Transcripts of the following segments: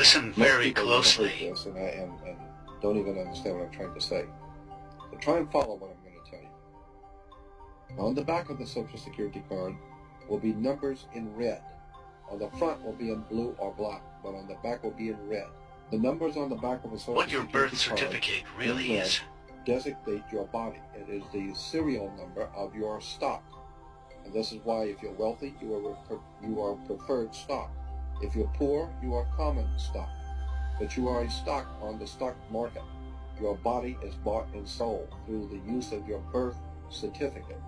Listen very closely. This and don't even understand what I'm trying to say. So try and follow what I'm going to tell you. On the back of the Social Security card will be numbers in red. On the front will be in blue or black, but on the back will be in red. The numbers on the back of a Social What your Security birth certificate really is. Designate your body. It is the serial number of your stock. And this is why if you're wealthy, you are preferred stock. If you're poor, you are common stock. But you are a stock on the stock market. Your body is bought and sold through the use of your birth certificate.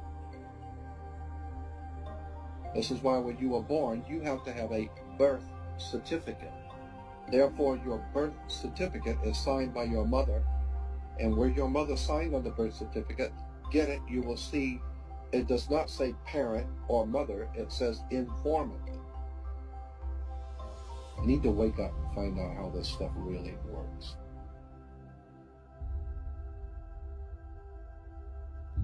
This is why when you are born, you have to have a birth certificate. Therefore, your birth certificate is signed by your mother. And where your mother signed on the birth certificate, get it, you will see it does not say parent or mother, it says informant. You need to wake up and find out how this stuff really works.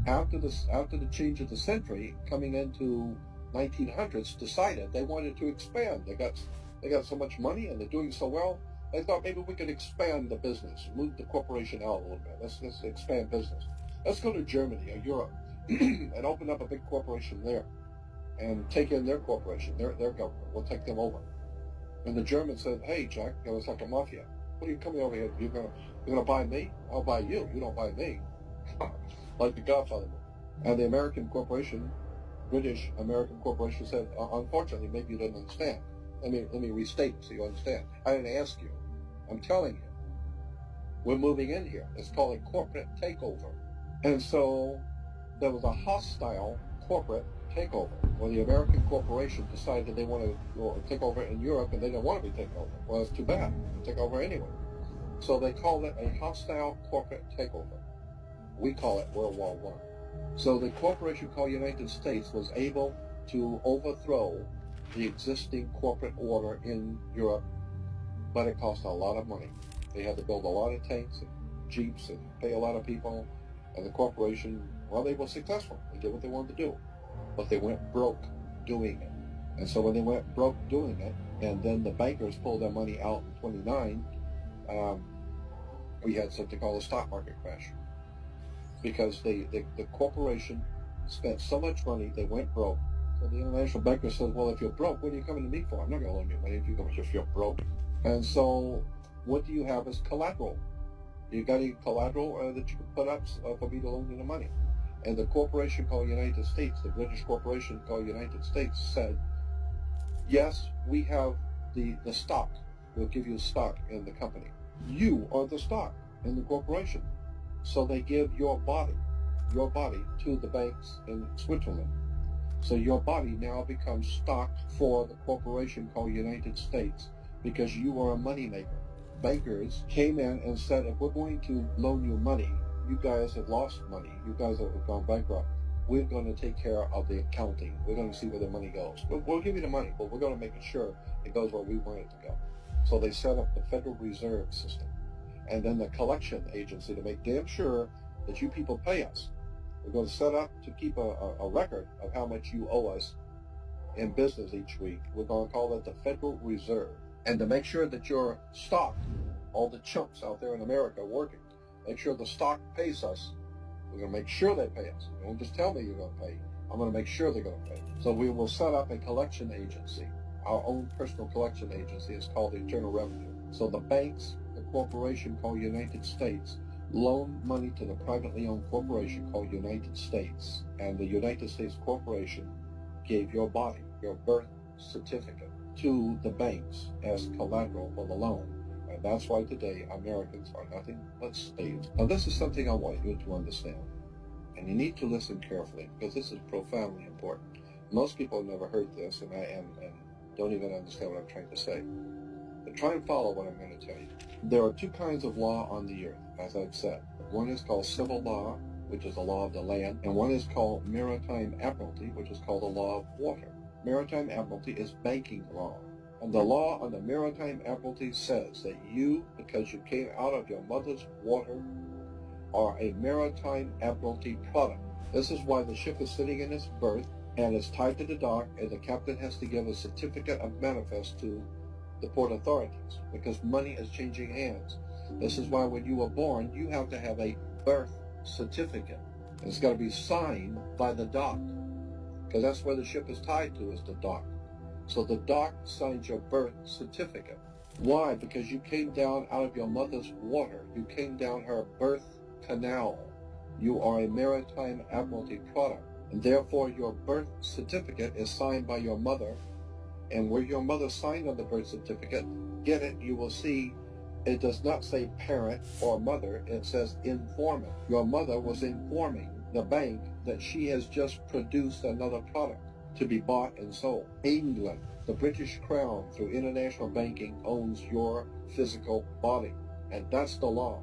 After the change of the century, coming into 1900s, decided they wanted to expand. They got so much money and they're doing so well. They thought maybe we could expand the business, move the corporation out a little bit. Let's expand business. Let's go to Germany or Europe and open up a big corporation there and take in their corporation, their government. We'll take them over. And the Germans said, "Hey, Jack, it was like a mafia. What are you coming over here? You're gonna buy me? I'll buy you. You don't buy me." Like the Godfather movie. And the American corporation, British American corporation, said, "Unfortunately, maybe you didn't understand. Let me restate so you understand. I didn't ask you. I'm telling you. We're moving in here. It's called a corporate takeover." And so there was a hostile corporate takeover where the American corporation decided they wanted to take over in Europe and they didn't want to be taken over. Well, it's too bad. They take over anyway. So they called it a hostile corporate takeover. We call it World War I. So the corporation called United States was able to overthrow the existing corporate order in Europe, but it cost a lot of money. They had to build a lot of tanks and jeeps and pay a lot of people, and the corporation, well, they were successful. They did what they wanted to do, but they went broke doing it. And so when they went broke doing it, and then the bankers pulled their money out in 29, we had something called a stock market crash. Because the corporation spent so much money, they went broke. So the international banker says, "Well, if you're broke, what are you coming to me for? I'm not going to loan you money if you're broke." And so what do you have as collateral? You got any collateral that you can put up for me to loan you the money? And the corporation called United States, the British corporation called United States, said, "Yes, we have the stock. We'll give you stock in the company. You are the stock in the corporation." So they give your body to the banks in Switzerland. So your body now becomes stock for the corporation called United States because you are a moneymaker. Bankers came in and said, "If we're going to loan you money, you guys have lost money. You guys have gone bankrupt. We're going to take care of the accounting. We're going to see where the money goes. We'll give you the money, but we're going to make sure it goes where we want it to go." So they set up the Federal Reserve System and then the collection agency to make damn sure that you people pay us. We're going to set up to keep a record of how much you owe us in business each week. We're going to call it the Federal Reserve. And to make sure that your stock, all the chumps out there in America working, make sure the stock pays us, we're going to make sure they pay us. Don't just tell me you're going to pay. I'm going to make sure they're going to pay. So we will set up a collection agency. Our own personal collection agency is called the Internal Revenue. So the banks, the corporation called United States, loan money to the privately owned corporation called United States. And the United States Corporation gave your body, your birth certificate, to the banks as collateral for the loan. And that's why today Americans are nothing but slaves. Now this is something I want you to understand. And you need to listen carefully because this is profoundly important. Most people have never heard this and don't even understand what I'm trying to say. But try and follow what I'm going to tell you. There are two kinds of law on the earth, as I've said. One is called civil law, which is the law of the land, and one is called maritime admiralty, which is called the law of water. Maritime admiralty is banking law. And the law on the maritime admiralty says that you, because you came out of your mother's water, are a maritime admiralty product. This is why the ship is sitting in its berth and it's tied to the dock, and the captain has to give a certificate of manifest to the port authorities, because money is changing hands. This is why when you were born, you have to have a birth certificate. It's got to be signed by the dock, because that's where the ship is tied to, is the dock. So the dock signs your birth certificate. Why? Because you came down out of your mother's water. You came down her birth canal. You are a maritime admiralty product, and therefore your birth certificate is signed by your mother. And where your mother signed on the birth certificate, get it, you will see it does not say parent or mother, it says informant. Your mother was informing the bank that she has just produced another product to be bought and sold. England, the British Crown, through international banking, owns your physical body. And that's the law.